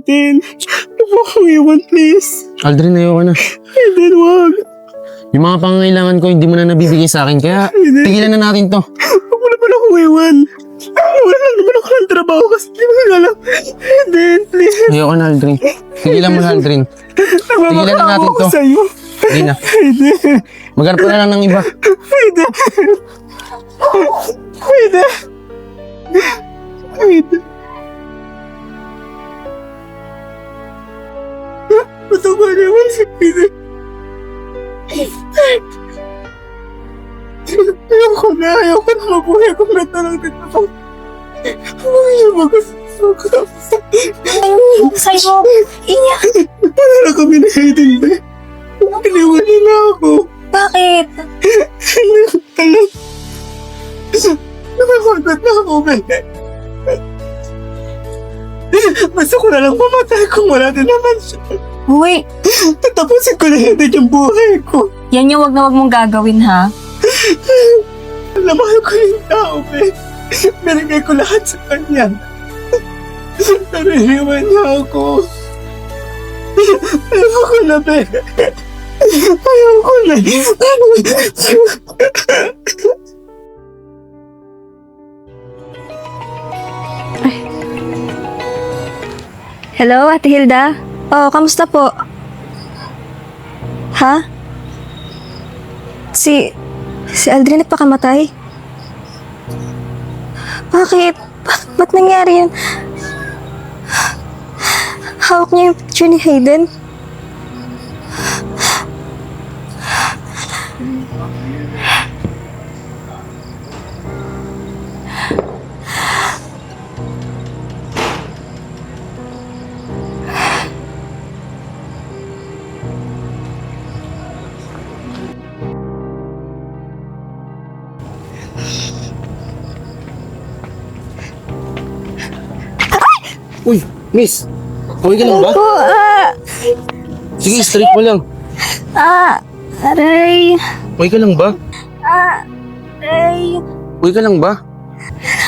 Aiden. Huwag mo akong iwan, please. Aldrin, ayoko na. Aiden, wag. Yung mga pangangailangan ko, hindi mo na nabibigay sa akin. Kaya, tigilan na natin to. Huwag mo na pala akong iwan. Wala lang naman ako ng trabaho kasi di mo alam. Aiden, please. Ayoko na, Aldrin. Tigilan mo na, Aldrin. Tigilan na natin ako to. sa'yo. Hindi na. Aiden. Maghanap ka na lang ng iba. Aiden. Aiden. Aiden. Ba't ako naman si Aiden? Ayoko na mabuhay kung natanong dito. Ayoko Sa'yo, iyak. Paano na kami na Aiden, be? Iniwan niyo na ako. Bakit? Nakakontat na ako, be. Basta ko na lang mamatay kung wala din naman siya. Uy, Tatapusin ko na hindi yung buhay ko. yan yung wag na wag mong gagawin, ha? Mahal ko yung tao, be. Binigay ko lahat sa kanya. Pero iniwan niya ako. Ayoko na, be. Ayoko na. Hello, Ate Hilda? Oh, kamusta po? Ha? Si Aldrin nagpakamatay? Bakit? Ba't nangyari yun? Hawak niya yung picture ni Hayden? Uy, miss. Okay ka lang ba? Po, Sige, straight mo lang. aray, Okay ka lang ba? aray. Okay ka lang ba?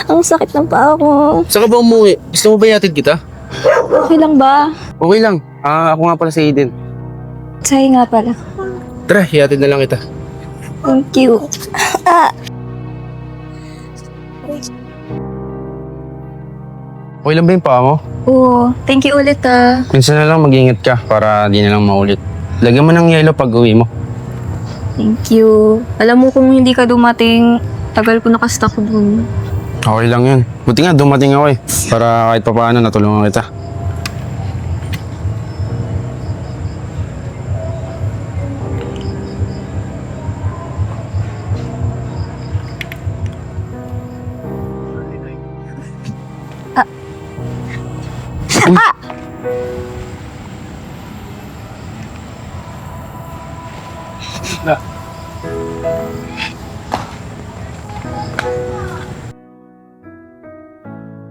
Ang sakit ng paa ko. Saan ka ba umuwi? Gusto mo ba yatid kita? Okay lang ba? Okay lang. Ako nga pala si Aiden. Sa'yo nga pala. Tara, yatid na lang kita. Thank you. Okay lang ba yung paa mo? Oo, thank you ulit Minsan na lang mag-ingat ka para di na lang maulit. Lagyan mo ng yelo pag uwi mo. Thank you. Alam mo kung hindi ka dumating, tagal ko nakastuck dun. Okay lang yun. Buti nga dumating ako eh. Para kahit pa paano natulungan kita.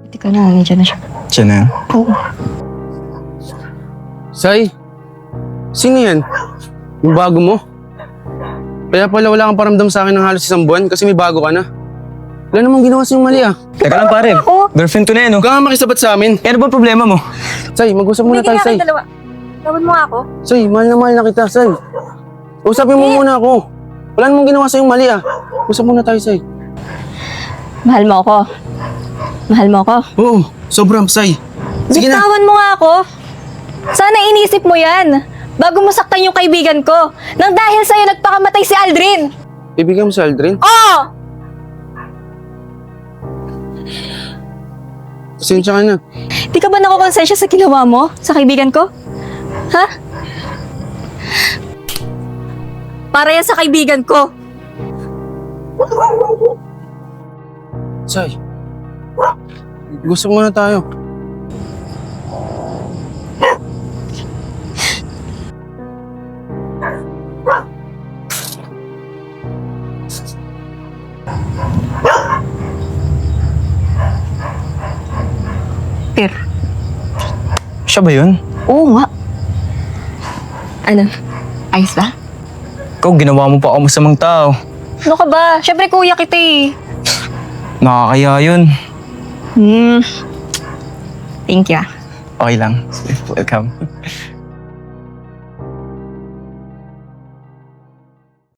Teka na, nandiyan na siya. Siya na. Oo. Sai, sino yan? Yung bago mo? Kaya pala wala kang paramdam sa akin ng halos isang buwan kasi may bago ka na. Wala namang ginawa sa'yong mali ah. Teka lang pare, girlfriend ko na yan, Huwag ka nga makisabat sa amin. Eh, ano ba problema mo? Sai, mag-usap muna tayo, Sai. dalawa. Tawad mo nga ako. Sai, mahal na kita, Sai. Usapin mo muna ako. Wala namang ginawa sa'yong mali ah. Usap muna tayo, Sai. Mahal mo ako. Mahal mo ako. Oo, sobrang, Sai. Sige na. Bitawan mo nga ako. Sana inisip mo yan. Bago mo saktan yung kaibigan ko. Nang dahil sa'yo nagpakamatay si Aldrin. Ibigay mo si Aldrin? Oo! Pasensya ka na. Di ka ba nakukonsensya sa ginawa mo? Sa kaibigan ko? Ha? Para yan sa kaibigan ko. Sai, gusto muna tayo. Per. Siya ba yun? Oo nga. Ano? Ayos ba? Ikaw, ginawa mo pa ako masamang tao. Ano ka ba? Siyempre kuya kita eh. Nakakaya yun. Thank you. Okay lang. Welcome.